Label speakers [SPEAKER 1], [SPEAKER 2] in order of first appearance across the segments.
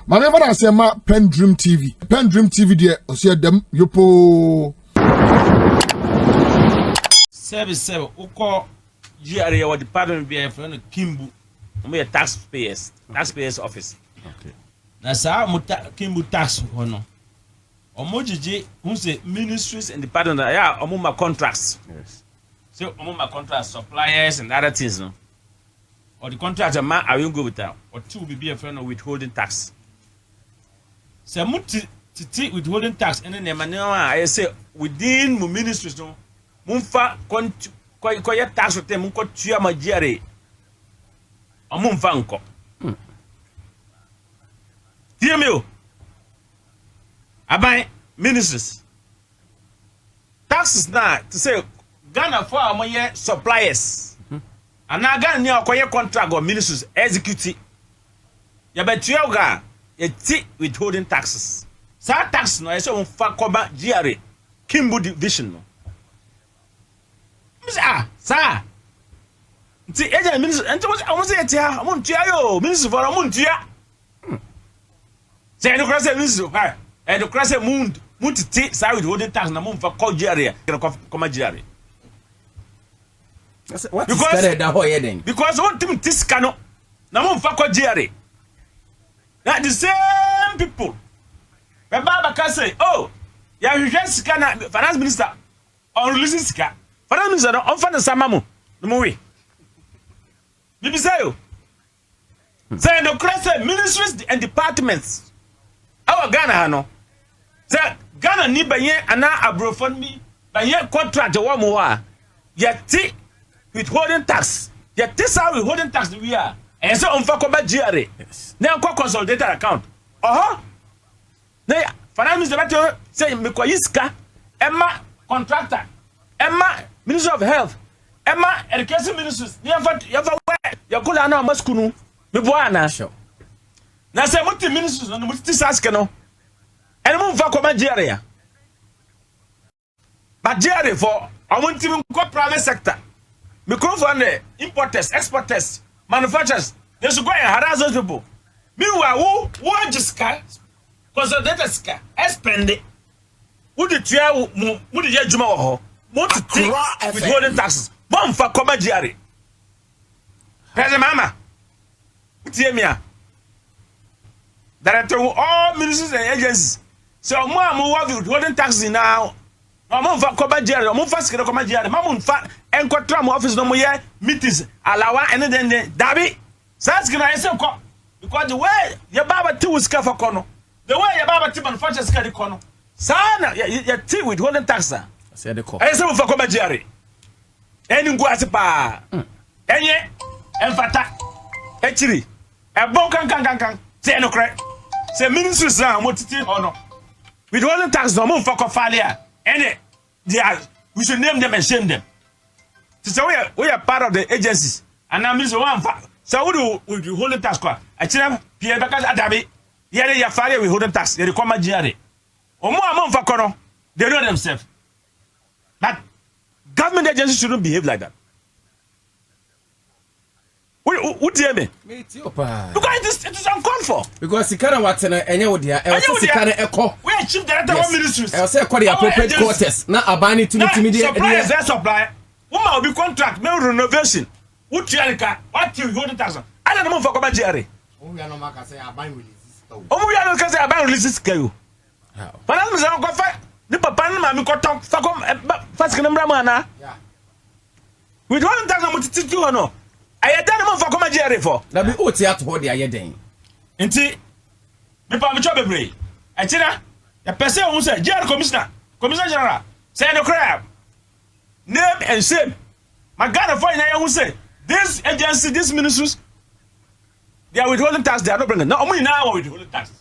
[SPEAKER 1] My name is PENDREAM TV. PENDREAM TV there. I see them. Yopo.
[SPEAKER 2] Service. Uko GRA or department be friend Kimbu. We are taxpayers office.
[SPEAKER 3] Okay.
[SPEAKER 2] That's how Kimbu tax hono. Omojiji who say ministries and department yeah omuma contracts.
[SPEAKER 3] Yes.
[SPEAKER 2] So omuma contracts suppliers and other things no. Or the contractor man I will go with that. Or two will be a friend of withholding tax. So muti withholding tax and then I say within my ministries no mumfa koye tax with them munko tuya majere. Mumfa nko. Hear me. Abai ministries. Taxes now to say Ghana for our suppliers. And now Ghana near acquire contract or ministries execute. Ya bet you ga withholding taxes. Sa tax no I say on fa koba GRA Kimbu division no. Sa. Nti agent ministry enti I say etia amon tua yo ministry for amon tua. Say no cross ministry ha. And the cross muntiti sa withholding tax na mon fa call GRA come GRA.
[SPEAKER 3] What is that whole then?
[SPEAKER 2] Because one team tiskano na mon fa call GRA. Now the same people. When Baba can say, oh, ya hwehwe sika na finance minister on releasing sika. Finance minister no on fa na samamu. No mo we. Bibi say yo. Say the cross ministries and departments. Our Ghana no. Say Ghana ni banye ana abrofon mi banye contract wo mo wa. Yeti withholding tax. Yeti sa withholding tax we are. And so on fa ko ba GRA.
[SPEAKER 3] Yes.
[SPEAKER 2] Now ko consolidated account. Na finance minister beto say me ko yiska Emma contractor. Emma Ministry of Health. Emma Education Ministries. Ya fa ya kula na maskunu. Me bo ana.
[SPEAKER 3] Sure.
[SPEAKER 2] Na say muti ministries no muti saske no. And move for come GRA. But GRA for I want to go private sector. Because for the importers, exporters, manufacturers, they should go and harass those people. Meanwhile, who just consolidated ska, spend it. Who did you juma or want to take withholding taxes? Bomb for come GRA. President Mahama, hear me. Director all ministries and agencies. So more withholding taxes now. I'm for come GRA. I'm for skere come GRA. I'm for encounter my office no more meetings. Alawa and then Dabi. Says can I say because the way your baba tea was for kono. The way your baba tea manufactures can kono. Sana your tea withholding tax. I
[SPEAKER 3] said the call.
[SPEAKER 2] I say for come GRA. Any go asipa. Enye enfata. Echiri. E bon kan. Say no correct. Say ministries now motiti ono. Withholding tax no mo for failure. Any we should name them and shame them. So we are part of the agencies. And now minister one so we do withholding tax kwa. Achira Pierre because Adabi. Yere ya failure withholding tax. They come GRA. Omo amon for kono. They know themselves. But government agencies shouldn't behave like that. What do you mean?
[SPEAKER 3] Me too, pa.
[SPEAKER 2] Because it is uncalled for.
[SPEAKER 3] Because the kind of what's in any would ya. The kind of echo.
[SPEAKER 2] We are chief director of ministries.
[SPEAKER 3] I say call the appropriate quarters. Now abani to meet
[SPEAKER 2] suppliers. Their supply. Woman will be contract. Me renovation. What you what you hold the tax? I don't know for come GRA.
[SPEAKER 4] We are no man can say abani releases.
[SPEAKER 2] We are not can say abani releases scale.
[SPEAKER 3] How?
[SPEAKER 2] But I'm saying go fight. The papa na me ko talk fa come fast can mbra mana.
[SPEAKER 4] Yeah.
[SPEAKER 2] We don't tax no titi ho no. I don't know for come GRA for.
[SPEAKER 3] Na be oti ato de aye den.
[SPEAKER 2] Nti me pa me cho bebre. I tira ya person who say GRA commissioner general say no crap. Name and shame. My Ghana for na who say this agency, this ministries, they are withholding tax. They are not bringing. No, omo now withholding tax.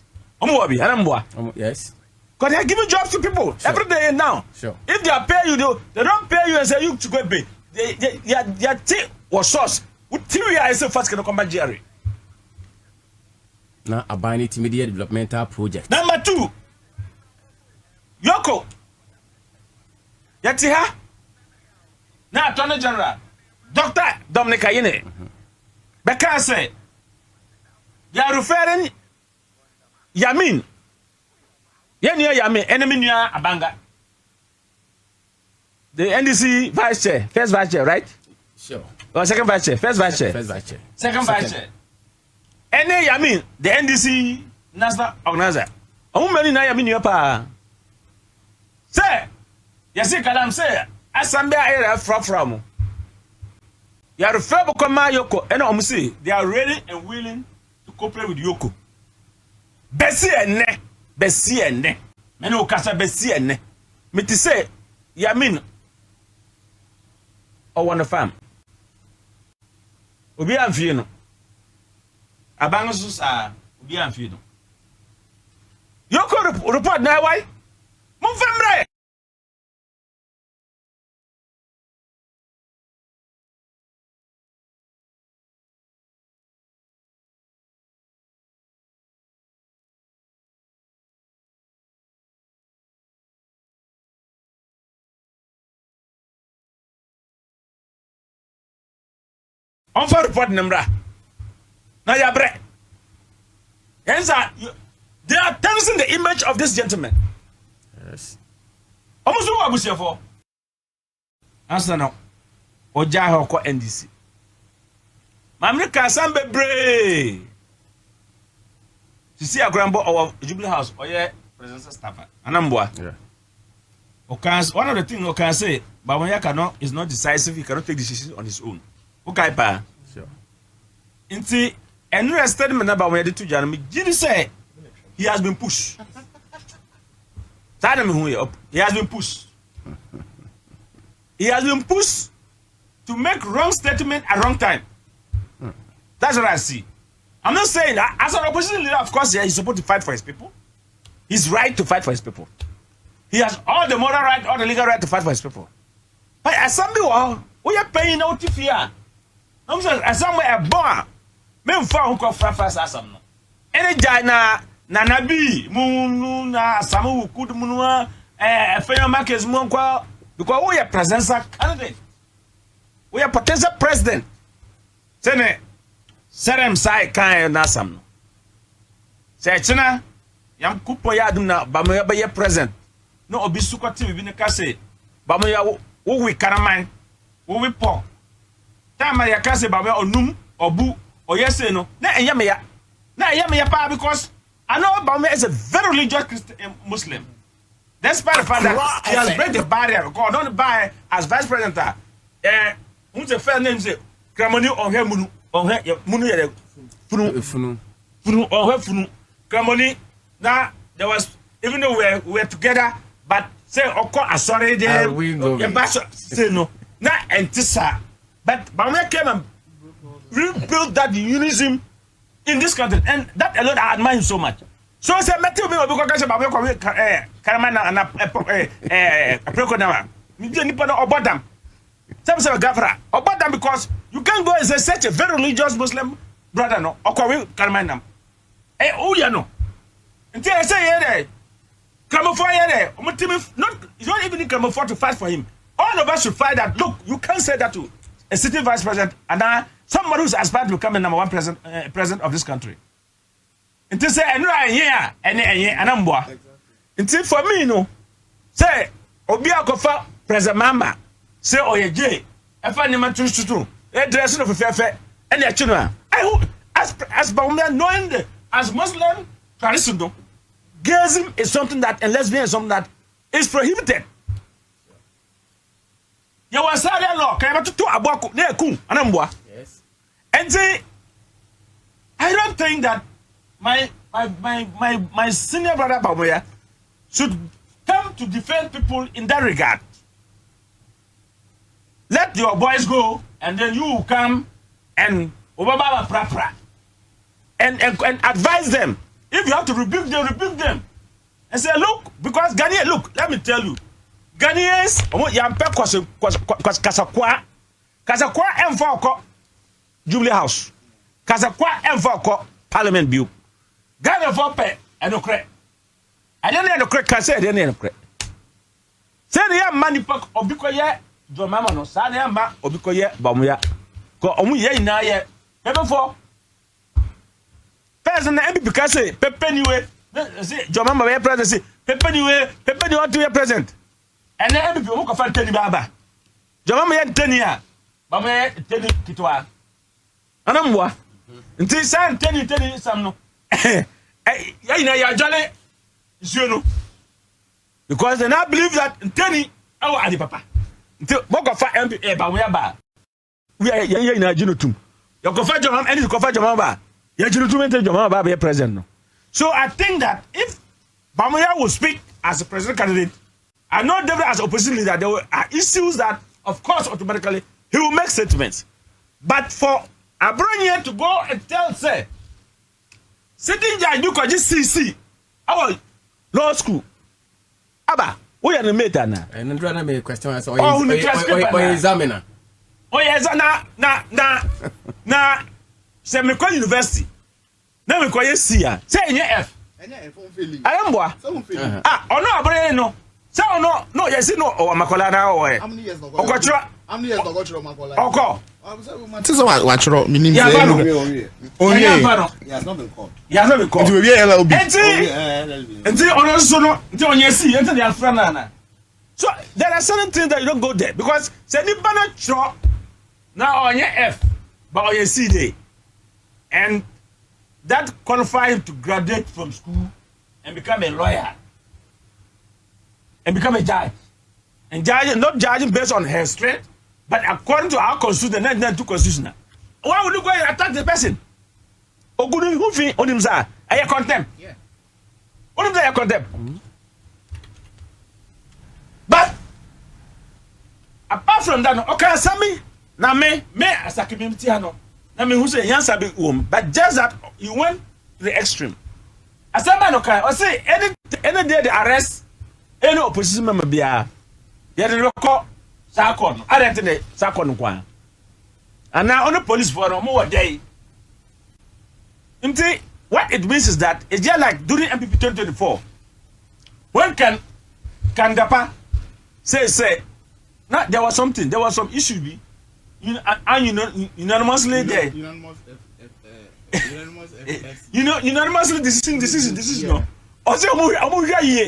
[SPEAKER 2] Omo wabi, anamboa.
[SPEAKER 3] Yes.
[SPEAKER 2] Because they are giving jobs to people every day now.
[SPEAKER 3] Sure.
[SPEAKER 2] If they are paying you, they don't pay you and say you to go pay. They are or source. What theory I say first can come back GRA.
[SPEAKER 3] Now abani intermediate developmental project.
[SPEAKER 2] Number 2. Yoko. Yatiha. Now Attorney General. Dr. Dominic Ayine. Because say they are referring Yamin. Yamin, enemy near Abanga. The NDC vice chair, first vice chair, right?
[SPEAKER 3] Sure.
[SPEAKER 2] Or second vice chair, first vice chair.
[SPEAKER 3] First vice chair.
[SPEAKER 2] Second vice chair. Any Yamin, the NDC national organizer. How many na Yamin you pa? Say, you see, Kalam say, Assembly area from. You are referred to Yoko, and Omusi, they are ready and willing to cooperate with Yoko. Bessie and ne, Bessie and ne, Meno Casa Bessie and ne. Me to say, Yamin, or one of them. Ubi Amfino. Abangus are Ubi Amfino. Yoko report now, why? Move. On for report number. Now you break. Hence, they are tarnishing the image of this gentleman.
[SPEAKER 3] Yes.
[SPEAKER 2] Almost what was here for? Answer now. Oja hoko NDC. Mamrika Sambe Bray. To see a grandbo of Jubilee House or yeah, President Stafford. Anambwa.
[SPEAKER 3] Yeah.
[SPEAKER 2] One of the things you can say, Bawanya is not decisive, he cannot take decisions on his own. Okay, pa.
[SPEAKER 3] Sure.
[SPEAKER 2] Inti, and you statement about where the two gentlemen, Jimmy say he has been pushed. He has been pushed. He has been pushed to make wrong statement at wrong time. That's what I see. I'm not saying that as an opposition leader, of course, he's supposed to fight for his people. He's right to fight for his people. He has all the moral right, all the legal right to fight for his people. But as somebody, we are paying out to fear. I'm saying, as somewhere a bar, men found who could fast as some. Any Jana, Nanabi, Moona, Samu, Kudumunua, a fair markets, Monqua, because we are presidential candidate. We are potential president. Sene, Serem Sai Kai Nasam. Say, China, Yam Kupoyaduna, Bamaya present. No Obisuka TV in the Casse, Bamaya, who we caramine, who we pork. Time ya kase babe onum obu oyese no na enyamya pa because I know Bame is a very religious Christian Muslim. Despite the fact that he has break the barrier because don't buy as vice president who's a fair name say Kramoni on her munu ye funu on her funu Kramoni now there was even though we were together but say oko asori there say no na entisa. But Bama came and rebuilt that unionism in this country, and that alone I admire him so much. So I said, Matthew, because Bama Karamana and a Preconama, Nippon or Bottom. Some say Gafra or Bottom because you can't go and say such a very religious Muslim brother, no, or Karamanam. Eh, oh, you know. Until I say, Camouflage, not even Camouflage to fight for him. All of us should fight that. Look, you can't say that to a sitting vice president and now somebody who's aspired to become the number one president of this country. Until say, and I'm until for me, no, say, Obia Kofa, President Mahama, say, oh, yeah, Jay, if I never choose to do, a dressing of a fair, and their children. I hope, as Baumia, knowing as Muslim tradition, gayism is something that, and lesbian is something that is prohibited. You was saying, "Look, I want to do a book near Kum, Anambwa."
[SPEAKER 3] Yes.
[SPEAKER 2] And say, I don't think that my senior brother Baboya should come to defend people in that regard. Let your boys go, and then you come and Obaba Prapra and advise them. If you have to rebuke them, and say, look, because Ghanaians, look, let me tell you. Ghanaians, yampe kasakwa emfoko Jubilee House. Kasakwa emfoko Parliament Bill. Ghana for pe enokre. Adene enokre ka say adene enokre. Say the money pack obikoye do mama no sa na ma obikoye bamuya. Ko omu ye ina ye. Before person na MPP ka say pepe niwe See, John Mahama be president. See, Pepe ni want to be president. And then MP who can tell baba. John Mahama yen tenia. Baba yen teni kitwa. Anamwa. Nti san teni sam no. Ya ina ya jolly no. Because they now believe that teni awo adi papa. Nti boko fa MP ba we ba. We are ya ina jinutum. You go fa John Mahama and you go fa John Mahama. Ya jinutum ente John Mahama be president no. So I think that if Bamaya will speak as a president candidate, and not definitely as opposition leader, there are issues that, of course, automatically he will make statements. But for Abronia to go and tell, say, sitting judge, you could just see our law school. Abba, we are the mate now.
[SPEAKER 3] And then trying to make a question.
[SPEAKER 2] Oh,
[SPEAKER 3] examiner.
[SPEAKER 2] Oh, yes, na Semiko University. Now we call you see say in F. I am boy. Oh no, Abraham no. So no, yes, no, or Makola now or
[SPEAKER 4] How many years ago?
[SPEAKER 2] How many years ago? Makola?
[SPEAKER 4] This is what you're meaning.
[SPEAKER 2] He has
[SPEAKER 4] not been called.
[SPEAKER 2] He has not been called.
[SPEAKER 4] It will be LLB.
[SPEAKER 2] And also no, until you see, until they are friend. So there are certain things that you don't go there because say ni banner show now on your F, but on your C day. And that qualifies him to graduate from school and become a lawyer and become a judge. And judge, not judging based on her strength, but according to our constitution, the 1992 constitution. Why would you go and attack the person? Ogunu Hufi on him, sir. Are you contempt?
[SPEAKER 4] Yeah.
[SPEAKER 2] On him, sir, contempt. But apart from that, okay, Sammy, now me as a community, I mean, who say Yansa be but just that you went to the extreme. As a man, okay, or say any day they arrest any opposition member, be a yet the record Sakon, I don't think Sakon one. And now on the police for no more day. What it means is that it's just like during MPP 2024. When can Dapa say, now there was something, there was some issue be. Unanimously there. Unanimously decision. No. Also, okay,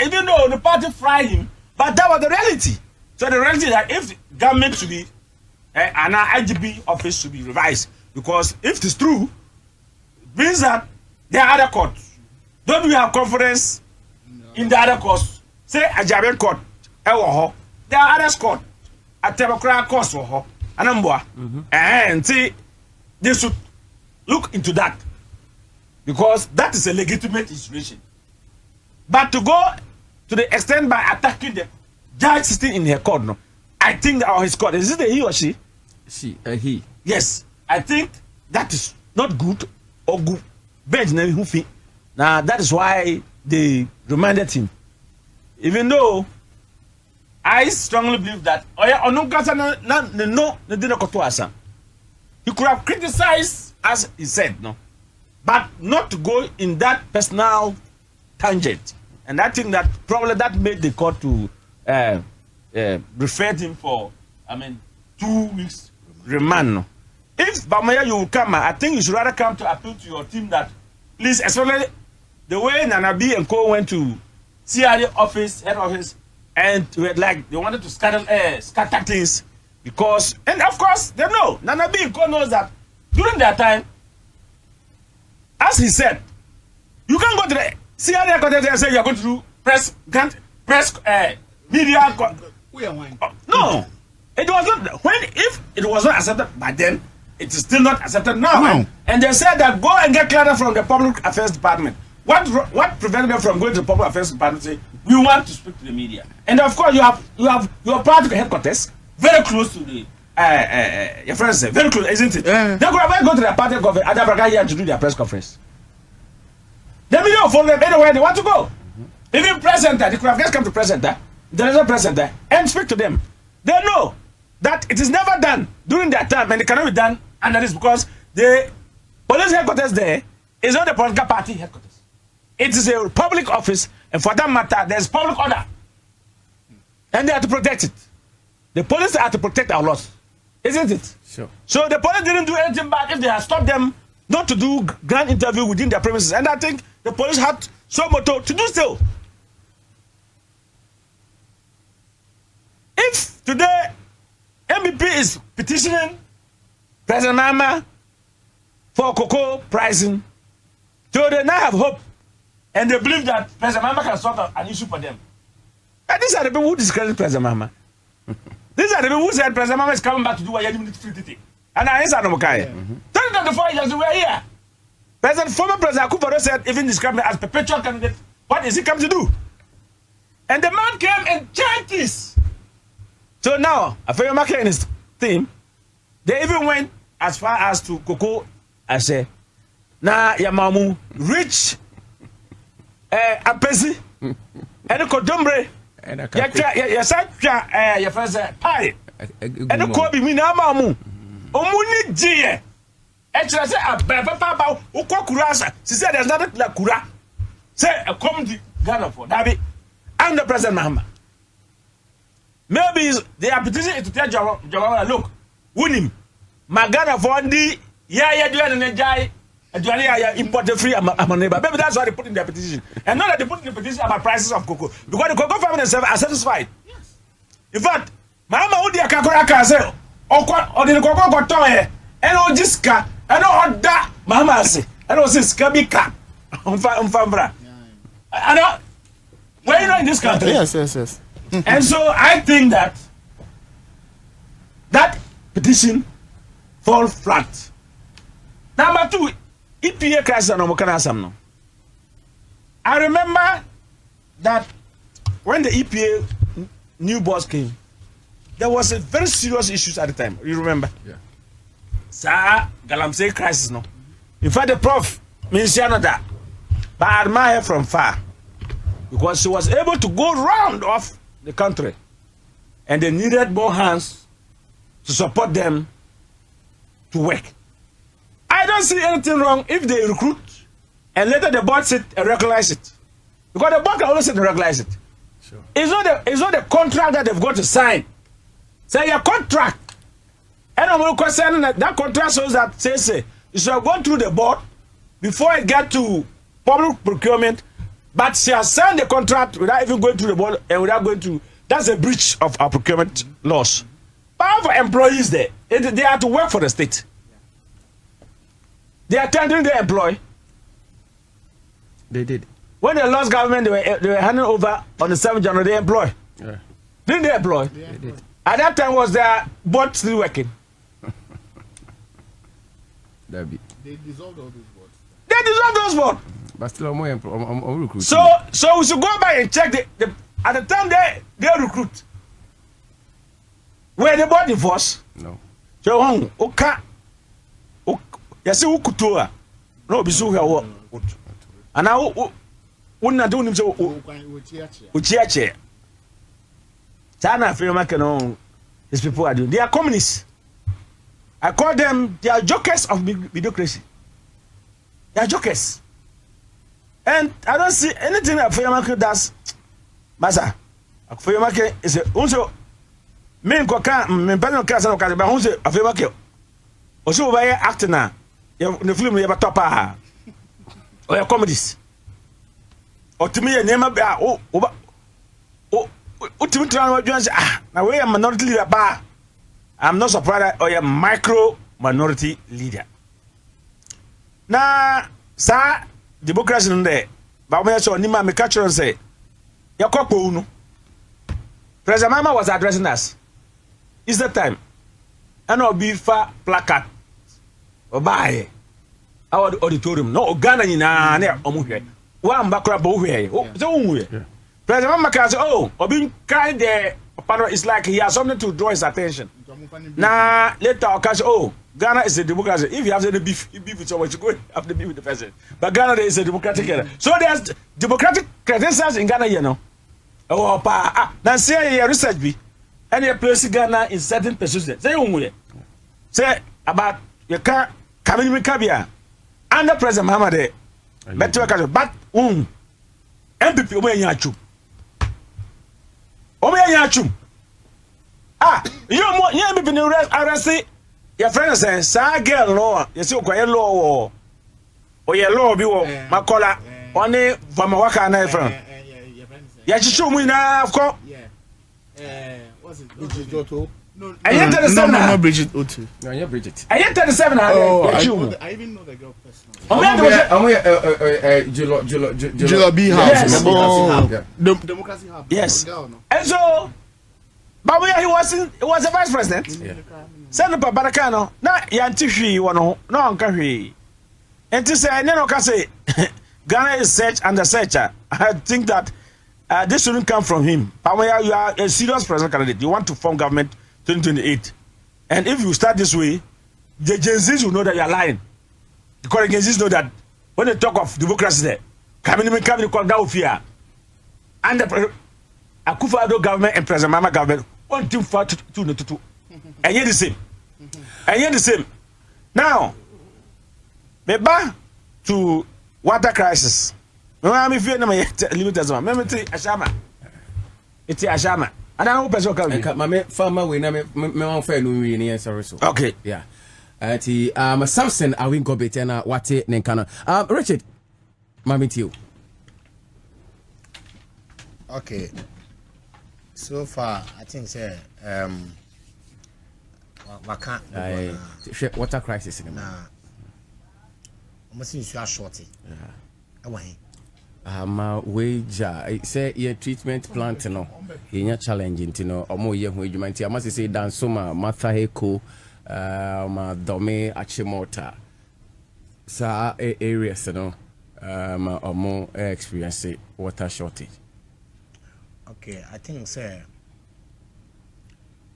[SPEAKER 2] even though the party fried him, but that was the reality. So the reality is that if the government should be an IGP office should be revised, because if it's true, it means that there are other courts. Don't we have confidence in the other courts? Say a Japan court, there are other courts, a Democrat court for her, and see, they should look into that because that is a legitimate institution. But to go to the extent by attacking the judge sitting in her court, no, I think that his court is it a he or she?
[SPEAKER 3] He.
[SPEAKER 2] Yes, I think that is not good or good. Now that is why they remanded him, even though I strongly believe that he could have criticized as he said, no, but not to go in that personal tangent. And I think that probably that made the court to refer him for 2 weeks remand. No. If Bamaya you will come, I think you should rather come to appeal to your team that please, especially the way Nanabi and Co went to CRA office, head office, and they wanted to scatter things because, and of course they know Nanabi and Co knows that during that time, as he said, you can't go to the CRA content and say you're going to do press media. No, it was not. If it was not accepted by then, it is still not accepted now.
[SPEAKER 4] No.
[SPEAKER 2] And they said that go and get clearance from the Public Affairs Department. What prevented them from going to the Public Affairs Department? Say we want to speak to the media, and of course you have your party headquarters very close to the your friends say very close, isn't it? They could have go to the party conference at Abraga here to do their press conference. The media will follow them anywhere they want to go. Even press center, they could have just come to press center. There is a press center and speak to them. They know that it is never done during their time, and it cannot be done under this because the police headquarters there is not the political party headquarters. It is a public office, and for that matter, there's public order. And they have to protect it. The police have to protect our laws, isn't it?
[SPEAKER 3] Sure.
[SPEAKER 2] So the police didn't do anything bad if they had stopped them not to do grand interview within their premises. And I think the police had so much to do so. If today MVP is petitioning President Mahama for cocoa pricing, so they now have hope and they believe that President Mahama can sort out an issue for them. And these are the people who discredit President Mahama. These are the people who said President Mahama is coming back to do what you need to do. And I answered them, okay. 2024 years we were here. Former President Akufo said, even described me as perpetual candidate. What is he come to do? And the man came and changed this. So now, Afeyomake and his team, they even went as far as to Koko and say, na Yamamu reach Apesi and Kodombre. Ya sa ya friends pie. And Kobe mi na Mamu. Omuni Jie. Actually, say a papa ba ukwa she said there's nothing like kura. Say come the Ghana for Dabi. I'm the President Mahama. Maybe the petition is to tell Jawara, look, win him. Magana for the ya do and jai import free neighbor. Maybe that's why they put in their petition. And not that they put in the petition about prices of cocoa. Because the cocoa farmers themselves are satisfied. Yes. In fact, Mahama would dia kakoraka say, or the cocoa got toy, and all jiska, and all that Mahama say, and all this kabika on Fambra. I know where you know in this country.
[SPEAKER 4] Yes.
[SPEAKER 2] And so I think that petition fall flat. Number two, EPA crisis and Omokanasam. I remember that when the EPA new boss came, there was a very serious issues at the time. You remember? Yeah. Sir, Galamsey crisis no. In fact, the prof mentioned that, but I admire her from far because she was able to go round off the country, and they needed more hands to support them to work. I don't see anything wrong if they recruit and later the board sit and regularize it, because the board can always sit and regularize it. Sure. It's not the contract that they've got to sign. Say your contract, and I'm going to question that contract shows that say you should have gone through the board before it get to public procurement. But she has signed the contract without even going through the board and without going to. That's a breach of our procurement laws. But for employees there, they have to work for the state. They are tendering their employ.
[SPEAKER 3] They did.
[SPEAKER 2] When they lost government, they were handing over on the 7th January. They employ. Yeah. Didn't they employ? Yeah. They did. At that time, was their board still working?
[SPEAKER 1] They dissolved all those boards.
[SPEAKER 2] They dissolved those boards.
[SPEAKER 3] But still, I'm recruiting.
[SPEAKER 2] So we should go back and check at the time they recruit. Were the board in force?
[SPEAKER 3] No.
[SPEAKER 2] So okay. Yes, who could do it? No, be so here. And now, wouldn't do him so. Uchiache. China, Afeyomake, his people are doing. They are communists. I call them. They are jokers of mediocrity. They are jokers. And I don't see anything that Afeyomake does. Masa, Afeyomake is also men koka men pano kasa no kasa ba hu se Afeyomake. Oso ba ye act na the film ye ba topa. O ye comedies. Otimi ye nema ba o utimi tran wa dwan say na we a minority leader ba. I'm not surprised or a micro minority leader. Na sa democracy in there. But when I saw Nima me catch and say, Yakopo no. President Mahama was addressing us. It's the time. And I'll be far placard. Or buy our auditorium. No, Ghana in a omuhe. One background bowe. President Mahama can say, oh, or being kind there. It's like he has something to draw his attention. Now, later I'll catch, oh, Ghana is a democracy. If you have any beef with someone, you go have the beef with the president. But Ghana is a democratic area. So there's democratic credentials in Ghana, you know. Oh, now say your research be, and you place Ghana in certain positions. Say about you can't come in Kabia under President Mahama there. But MPP Omeyachu. Omeyachu. You MPP arrest your friend says, "Sa girl no, you see, quite low." Oye law bi wo makola one vama waka na efran. Ya chicho mu na afko.
[SPEAKER 4] What's it? Bridget Otto. No,
[SPEAKER 2] no,
[SPEAKER 4] Bridget Otto.
[SPEAKER 3] No, you're Bridget.
[SPEAKER 2] I 37.
[SPEAKER 4] I even know the girl personally.
[SPEAKER 3] Jula B
[SPEAKER 2] Yes.
[SPEAKER 4] Democracy Hub.
[SPEAKER 2] Yes. And so, but he was a vice president.
[SPEAKER 3] Yeah.
[SPEAKER 2] Senator Barakano, na yantishi wano no ankahi. And to say, no can say Ghana is search and the searcher. I think that this shouldn't come from him. Pamaya, you are a serious president candidate. You want to form government 2028. And if you start this way, the Gen Zs will know that you are lying. Because the Gen Zs know that when they talk of democracy there, coming called down fear. And the Akufo-Addo government and President Mahama government, one team for two. And yet the same. And yet the same. Now, me back to water crisis. Me fear na me limited zone. Me Ashama. It's Ashama. And I hope person come.
[SPEAKER 3] Me farmer we na me wan fair no we ni answer so.
[SPEAKER 2] Okay.
[SPEAKER 3] Yeah. Samson awin go bete na wate ne kana. Richard. Mami to you.
[SPEAKER 5] Okay. So far, I think say
[SPEAKER 3] water crisis in
[SPEAKER 5] nah. Almost you are shorty. Away.
[SPEAKER 3] Wager say your treatment plant no in challenging to know or more year when you might I must say dan soma matha heko ma dome achimota sa areas no or more experience water shortage.
[SPEAKER 5] Okay, I think say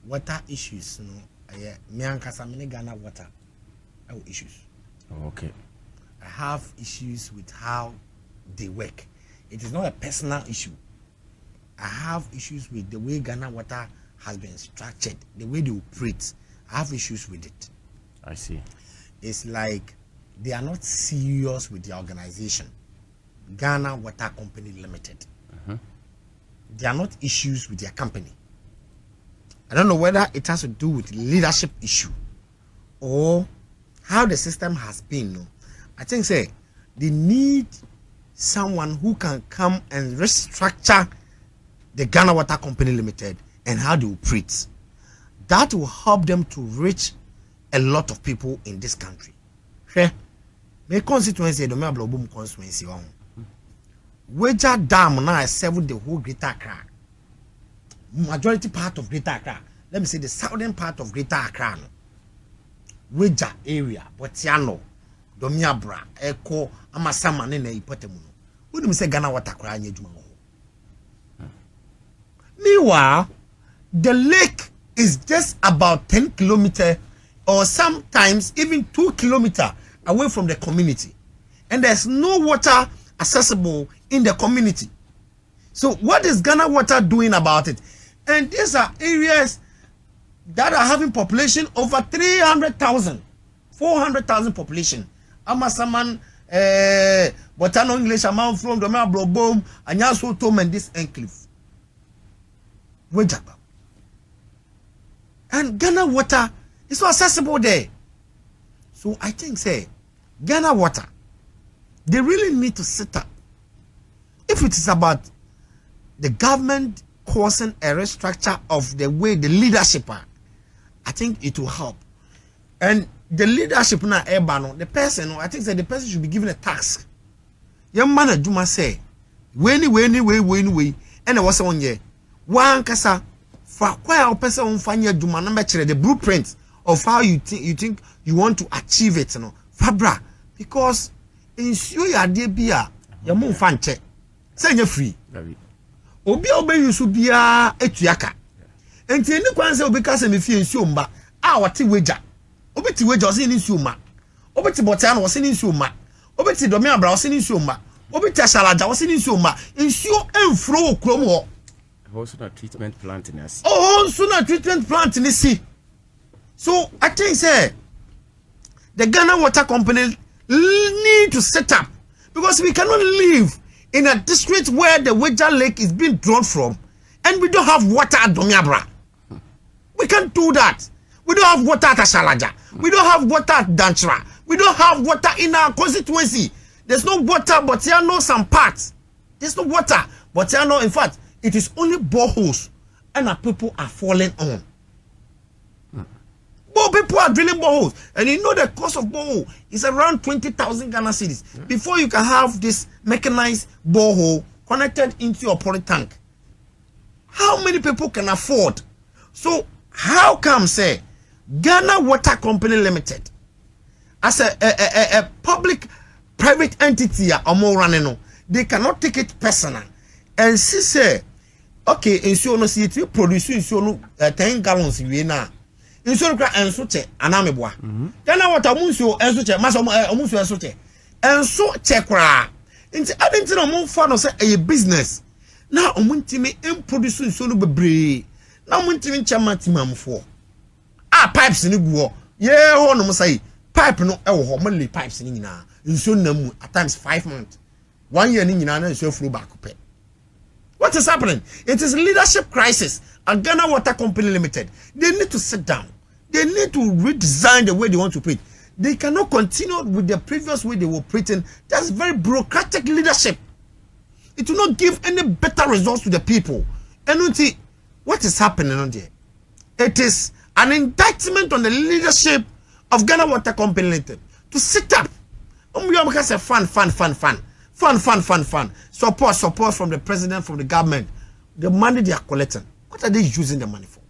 [SPEAKER 5] water issues me and Kasamine Ghana water issues.
[SPEAKER 3] Okay.
[SPEAKER 5] I have issues with how they work. It is not a personal issue. I have issues with the way Ghana water has been structured, the way they operate. I have issues with it.
[SPEAKER 3] I see.
[SPEAKER 5] It's like they are not serious with the organization. Ghana Water Company Limited. There are not issues with their company. I don't know whether it has to do with leadership issue or how the system has been. No, I think say they need someone who can come and restructure the Ghana Water Company Limited and how they operate. That will help them to reach a lot of people in this country. My constituency, the Boom constituency, Wager Dam now serve the whole Greater Accra. Majority part of Greater Accra. Let me say the southern part of Greater Accra. Wager area, Botiano, Domiabra, Echo, Amasama, Nene, Ipotemu. Who do you say Ghana Water Cry? Meanwhile, the lake is just about 10 kilometers or sometimes even 2 kilometers away from the community. And there's no water accessible in the community. So what is Ghana Water doing about it? And these are areas that are having population over 300,000, 400,000 population. Amasaman, Botano English amount from the Blobom, and Yaso Tom and this enclave. Wejaba. And Ghana Water is not accessible there. So I think say Ghana Water, they really need to sit up. If it is about the government causing a restructure of the way the leadership are, I think it will help. And the leadership now, the person, I think that the person should be given a task. Young man, Juma say, way, and there was 1 year. One kasa for where person on fanya Juma number the blueprint of how you think you want to achieve it, Fabra, because ensure your idea be a your move fan check. Say you free. Obi yusu bia etuaka. Enti eni kwan se obi ka se me fie nsuo mba. A wate wager. Obi ti wager o se ni nsuo mba. Obi ti botia na o se ni nsuo mba. Obi ti domi abra o se ni nsuo mba. Obi ti ashalaja o se ni nsuo mba. Nsuo enfro okrom ho.
[SPEAKER 3] Also na treatment plant in us.
[SPEAKER 5] Oh, so na treatment plant in see. So I think say the Ghana Water Company need to set up, because we cannot live in a district where the Wager Lake is being drawn from and we don't have water at Domiabra. We can't do that. We don't have water at Ashalaja. We don't have water at Danchra. We don't have water in our constituency. There's no water, but you know some parts. There's no water, but you know, in fact, it is only boreholes and people are falling on. More people are drilling boreholes, and you know the cost of borehole is around 20,000 Ghana cedis before you can have this mechanized borehole connected into your poly tank. How many people can afford? So how come say Ghana Water Company Limited as a public private entity or more running, they cannot take it personal and say okay, ensure no see it produce ensure 10 gallons we na ensure kra enso che anameboa Ghana Water munso enso che maso munso enso che enso che kra nti adenti no mo fa no say a business na omuntimi produce ensure no bebre na omuntimi chama timamfo pipes ni guo ye ho no mo say pipe no e wo ho mo le pipes ni nyina ensure na mu at times 5 months 1 year ni nyina na ensure flow back up. What is happening? It is leadership crisis at Ghana Water Company Limited. They need to sit down. They need to redesign the way they want to operate. They cannot continue with the previous way they were operating. That's very bureaucratic leadership. It will not give any better results to the people. And what is happening on there? It is an indictment on the leadership of Ghana Water Company Limited to sit up. Fun. Support from the president, from the government. The money they are collecting, what are they using the money for?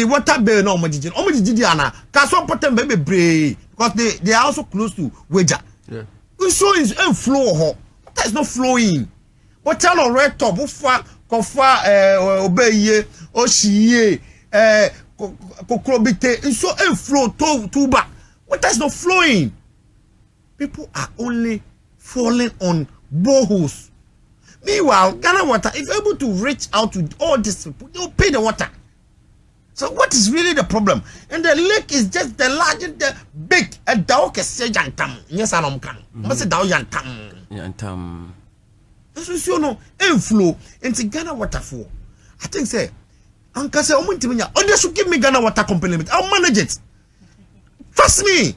[SPEAKER 5] Water bill no because they are also close to wager. Yeah. So is flow. That is not flowing. But tell on red top kofa obeye oshiye kokrobite so flow to back. But that's not flowing. People are only falling on boreholes. Meanwhile, Ghana Water, if able to reach out to all these people, they'll pay the water. So what is really the problem? And the lake is just the largest, the big, a dao kese yantam. Yes, I don't can. What's a dao yantam?
[SPEAKER 3] Yantam.
[SPEAKER 5] This is inflow into Ghana Water for. I think say, Uncle say, oh, they should give me Ghana Water Company Limited. I'll manage it. Trust me.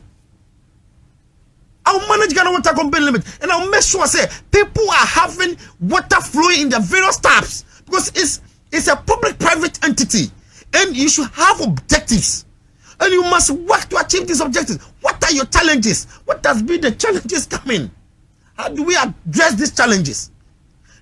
[SPEAKER 5] I'll manage Ghana Water Company Limited and I'll make sure say people are having water flowing in the various taps because it's a public-private entity and you should have objectives and you must work to achieve these objectives. What are your challenges? What has been the challenges coming? How do we address these challenges?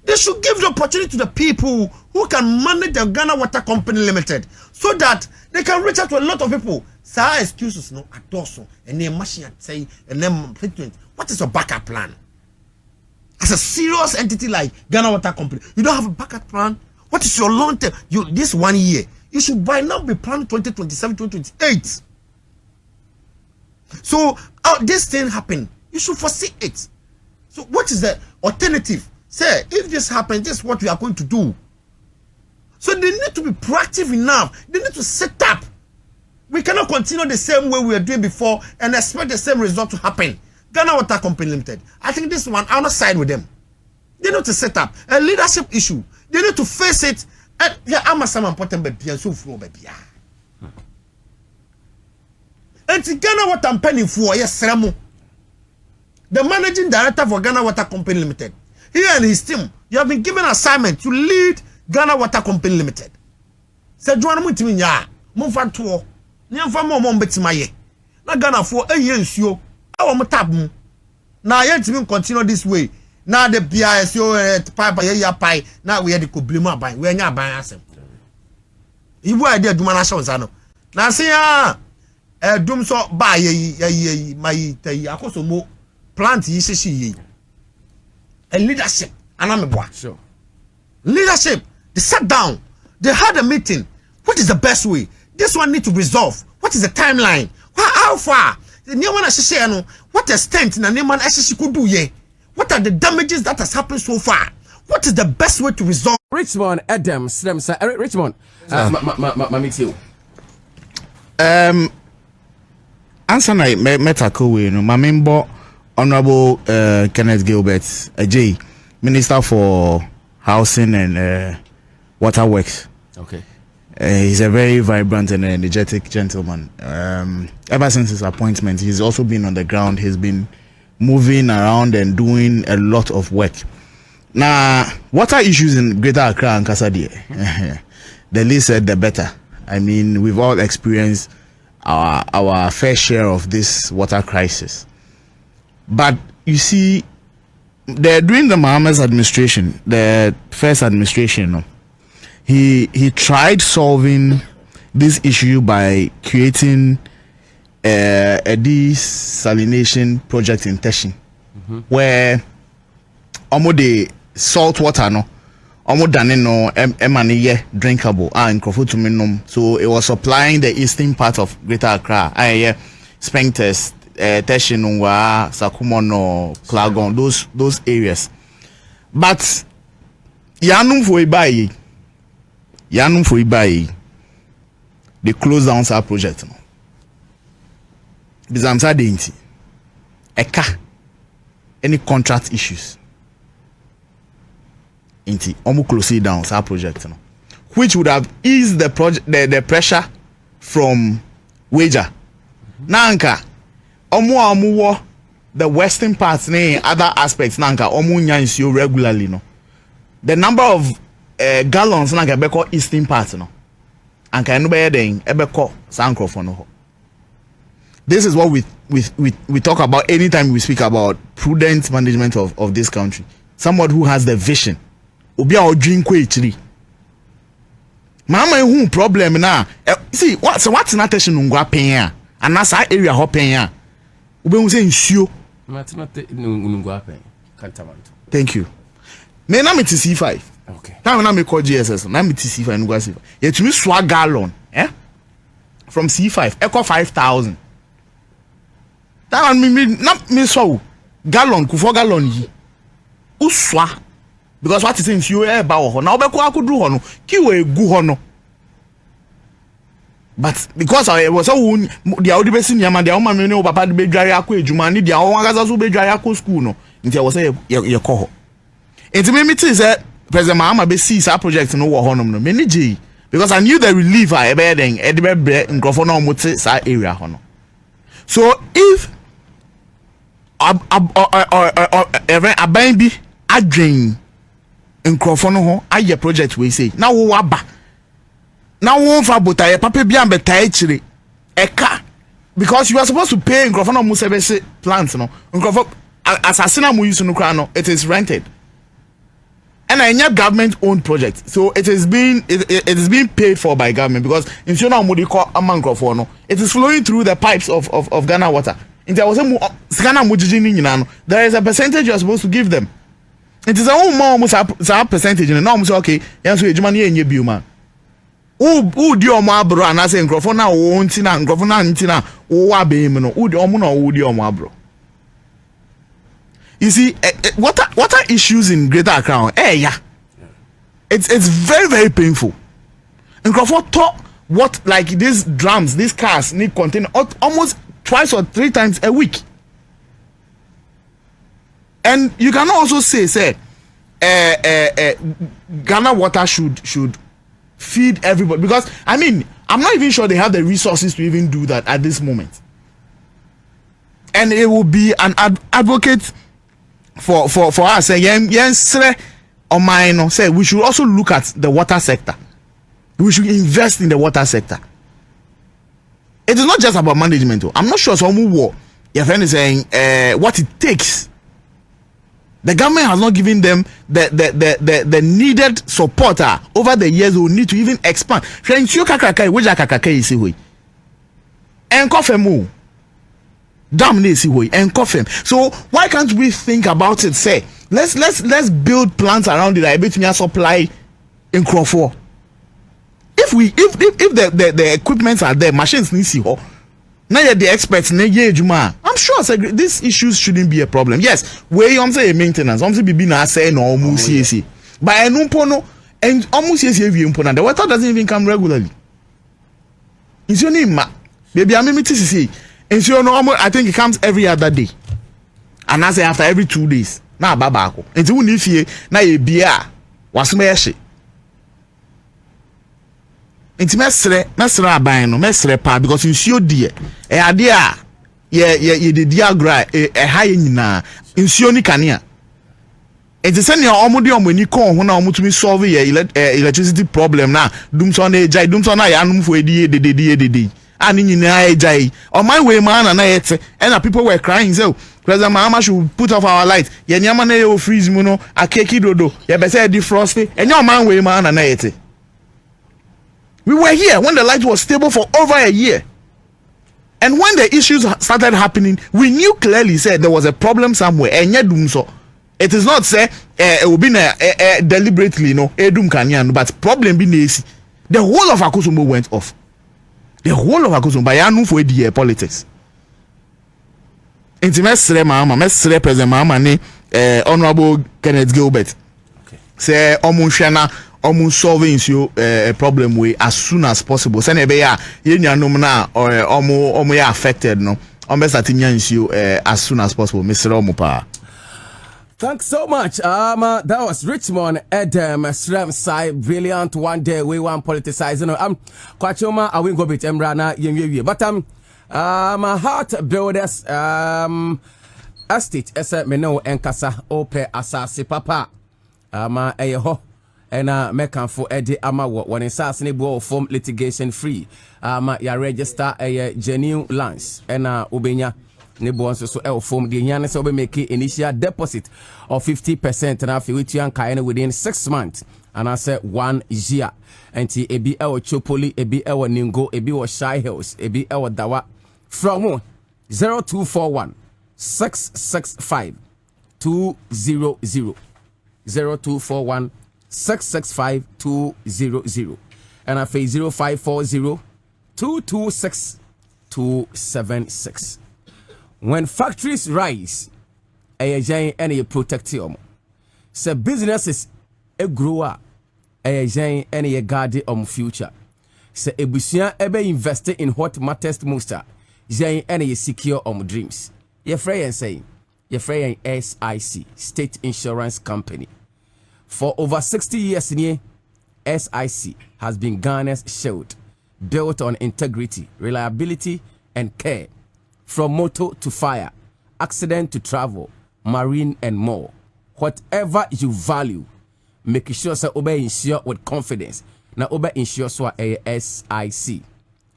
[SPEAKER 5] They should give the opportunity to the people who can manage the Ghana Water Company Limited so that they can reach out to a lot of people. Say excuses no adoso and then machine say and then treatment. What is your backup plan? As a serious entity like Ghana Water Company, you don't have a backup plan. What is your long term? This 1 year, you should by now be planning 2027, 2028. So this thing happen, you should foresee it. So what is the alternative? Say if this happens, this is what we are going to do. So they need to be proactive enough. They need to set up. We cannot continue the same way we were doing before and expect the same result to happen. Ghana Water Company Limited. I think this one, I'm not side with them. They need to set up a leadership issue. They need to face it. And yeah, I'm a some important baby and so flow baby. And to Ghana Water Company for yes, Ramo, the managing director for Ghana Water Company Limited. He and his team, you have been given an assignment to lead Ghana Water Company Limited. Said Joanna Mutiminya, Monfanto. Nyamfa mo mbetimaye na Ghana for nsuo awo motab na yentimi continue this way na the BISO pipe ya pai na we dey koblemu aban we anya aban asem ibu ade aduma na show no na se ya dum so ba yi mai tai akoso mo plant yi hyehyɛ yi a leadership anameboa
[SPEAKER 3] sure
[SPEAKER 5] leadership they sat down they had a meeting. What is the best way? This one need to resolve. What is the timeline? How far? What extent could do ye? What are the damages that has happened so far? What is the best way to resolve?
[SPEAKER 3] Richmond Adam Srem sir Richmond meet you.
[SPEAKER 4] Answer na metako we no mamembo Honorable Kenneth Gilbert AJ Minister for Housing and Water Works.
[SPEAKER 3] Okay.
[SPEAKER 4] He's a very vibrant and energetic gentleman. Ever since his appointment, he's also been on the ground. He's been moving around and doing a lot of work. Now, water issues in Greater Accra and Kasadi, the least said, the better. I mean, we've all experienced our fair share of this water crisis. But you see, during the Mahama's administration, the first administration, he tried solving this issue by creating a desalination project in Teshin, where almost the salt water almost done drinkable and so it was supplying the eastern part of Greater Accra. Spengtest, Teshin, Sakumono, Klagon, those areas. But Yanum for Ibai, they closed down our project. Because I'm any contract issues. Almost close it down our project, which would have eased the the pressure from wager. Nanka, the western parts, other aspects, Nanka, nyansi regularly, the number of gallons nanka beko eastern parts, and can be then ebeko sankrofono. This is what we talk about anytime we speak about prudent management of this country. Somebody who has the vision. Obi a drink kwechiri. Mama who problem na. See what's not attention ngwa pen and that's our area ho pen. Obi who say nsuo.
[SPEAKER 3] Ngwa pen. Kantamanto.
[SPEAKER 4] Thank you. Me na me C5.
[SPEAKER 3] Okay.
[SPEAKER 4] Now na me call GSS. Na me C5 ngwa C5. Ye tumi swag gallon, from C5 echo 5,000. That one me so gallon ku 4 gallon yi. Uswa because what is in you about ho na obeko akudu ho no kiwe egu ho no, but because I was so the audi person yama the oma me ne papa de bedware akọ ejuma ni dia won agaza so bedware akọ school no nti I was say ye kọ ho enti me meet say President Mahama be see sa project no wo ho no me ni je because I knew the relief I be then e de be nkrofo na omote sa area ho no. So if aban bi adwen nkrofo no ho aye project we say na wo aba na wo fa botaye papa bi am betai chire eka because you are supposed to pay nkrofo no mu service plants no nkrofo asasina mu use no kra no it is rented and a government owned project, so it is being paid for by government because if you know what you call a nkrofo no it is flowing through the pipes of Ghana water. There is a percentage you are supposed to give them. It is a more percentage. No, I'm saying okay. Yes, we money in your bill, man. Who do your bro? And I say, Grofona, won't na Grofona, Ntina, who are being no, who do your bro? You see, what are issues in Greater Accra? Yeah, it's very very painful. And Grofona talk what like these drums, these cars need contain almost twice or 3 times a week. And you can also say Ghana water should feed everybody because I mean I'm not even sure they have the resources to even do that at this moment. And it will be an advocate for us. Say we should also look at the water sector. We should invest in the water sector. It is not just about management. I'm not sure some war. Your friend is saying what it takes. The government has not given them the needed support over the years. They will need to even expand. So why can't we think about it? Say let's build plants around it. I bet me supply in Crawford. If the equipments are there, machines need to see. Now the experts, I'm sure these issues shouldn't be a problem. Yes, we say maintenance, be na say no almost yes. But I no and almost yes the water doesn't even come regularly. It's your name, baby. I mean to see. It's your normal. I think it comes every other day, and I say after every 2 days. Now babako. It's only if you na ye beer was meshi. Inti mesre aban no mesre pa because nsuo die e ade a ye de GRA ha ye nyina nsuo ni kanea. Enti se ne omode omani kon ho na omutumi solve ye electricity problem na dumso na ejai dumso na ya anumfo edie ani nyina ejai on my way man na yet and people were crying so President Mahama should put off our light ye nyama na ye freeze mu no akeki dodo ye be say defrost and your man way man na yet. We were here when the light was stable for over a year. And when the issues started happening, we knew clearly said there was a problem somewhere. And yet, so it is not say it will be deliberately, no, but problem be easy. The whole of Akosombo went off. The whole of Akosombo by Yanu for the politics. Mesre Mahama, Mesre President Mahama, Honorable Kenneth Gilbert. Okay. Say Omunshana. Solving a problem way as soon as possible. Send a bear, you na or affected no. As soon as possible, Mr. Omupa.
[SPEAKER 3] Thanks so much. That was Richmond Edem Srem Sai, brilliant one day we want politicize. Kwachoma I will go bit Emrana Yemi. But my heart builders estate ese meno enkasa ope asasi papa. Eyeho. And mekan for Eddie ama when in Sassney form litigation free. Ya register a genuine lands and ubenya nebo so form the yan so be make initial deposit of 50% and after which you can within 6 months and I said 1 year. And ebi chopoli ebi ningo ebi shy hills ebi dawa from 0241 665 200 0241 665-200 and I face 0540-226-276. When factories rise, a giant and a protectium. So businesses a grower, a giant and a guardian of future. So a busia ever invested in what matters most. Giant and a secure dreams. Your friend saying, your friend SIC, State Insurance Company. For over 60 years, SIC has been Ghana's shield, built on integrity, reliability, and care. From motor to fire, accident to travel, marine, and more. Whatever you value, make sure so obey insure with confidence. Now obey insure so SIC.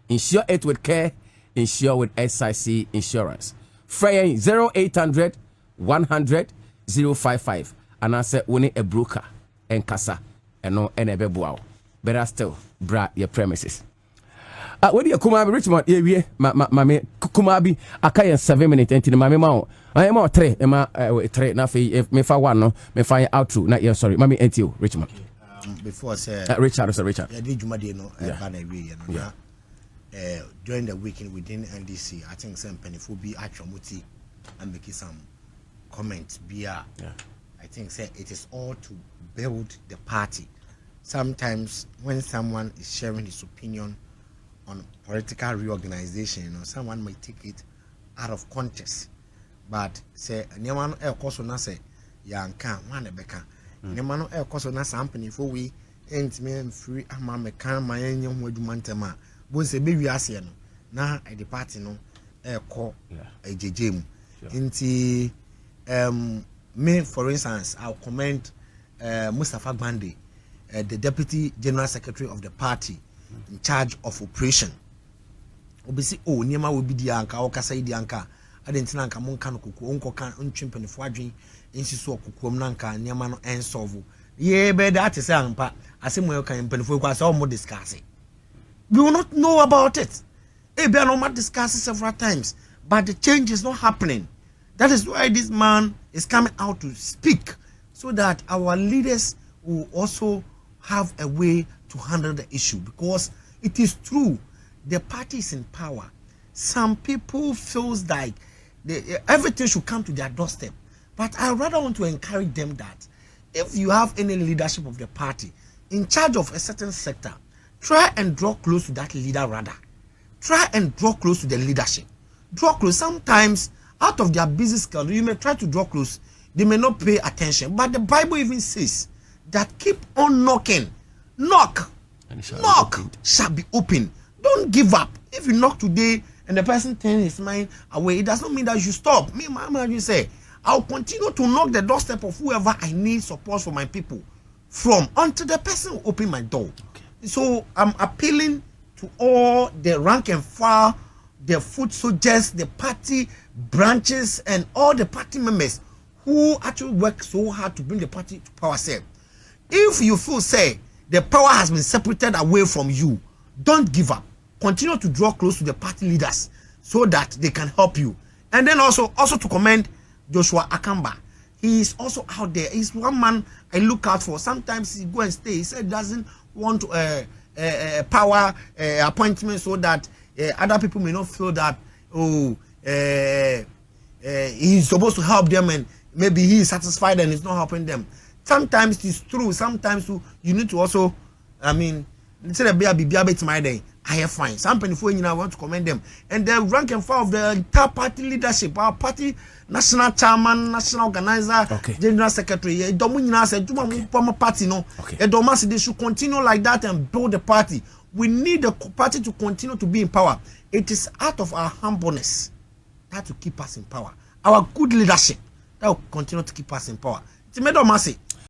[SPEAKER 3] Insure it with care, insure with SIC insurance. Frey 0800 100 055. And I said, we need a broker and casa and no NB. But still, bra your premises. What do you come up Richmond? Yeah, mammy, Kumabi, I can't 7 minutes into the mammy mount. I am more three, three, nothing. If me for one, no, me find out true. Not yet, sorry, mammy, and you, Richmond.
[SPEAKER 5] Before I say,
[SPEAKER 3] Richard, sir, Richard.
[SPEAKER 5] I did no, during the weekend within NDC, I think some penny for be actually and making some comments. Yeah. I think say it is all to build the party. Sometimes when someone is sharing his opinion on political reorganization, someone might take it out of context. But say nyamano e koso na say yanka wane beka. Nyamano e koso na sampani for we entime free ama meka ma yenye ho adwuma ntema. Bo se be wiase no na the party no e ko ejejemu. Nti me, for instance, I'll commend Mustafa Gbande, the Deputy General Secretary of the party in charge of operation. Obisi oh niema will be the anka or kasai the anka. I didn't know anka monka no kuku unko kan unchimpen fwadwin insiso kuku nanka niema no ensolve. Yeah, but that is ampa. I say mo kan penfo kwa say more discuss it. We will not know about it. We are not discussing several times, but the change is not happening. That is why this man is coming out to speak, so that our leaders will also have a way to handle the issue. Because it is true, the party is in power. Some people feels like everything should come to their doorstep. But I rather want to encourage them that if you have any leadership of the party in charge of a certain sector, try and draw close to that leader rather. Try and draw close to the leadership. Draw close. Sometimes out of their busy schedule, you may try to draw close. They may not pay attention. But the Bible even says that keep on knocking. Knock.
[SPEAKER 3] And it shall be
[SPEAKER 5] knock
[SPEAKER 3] opened.
[SPEAKER 5] shall be open. Don't give up. If you knock today and the person turns his mind away, it does not mean that you stop. Me, Mama, you say, I'll continue to knock the doorstep of whoever I need support for my people from until the person will open my door. Okay. So I'm appealing to all the rank and file, the foot soldiers, the party branches, and all the party members who actually work so hard to bring the party to power. Say, if you feel say the power has been separated away from you, don't give up. Continue to draw close to the party leaders so that they can help you. And then also to commend Joshua Akamba. He is also out there. He's one man I look out for. Sometimes he go and stay. He said doesn't want power appointment so that other people may not feel that he's supposed to help them and maybe he is satisfied and he's not helping them. Sometimes it's true. Sometimes you need to also, I mean, instead of be my day, I have fine. Some people I want to commend them. And the rank and file of the entire party leadership, our party national chairman, national organizer, general secretary, party no. They should continue like that and build the party. We need the party to continue to be in power. It is out of our humbleness that will keep us in power. Our good leadership that will continue to keep us in power.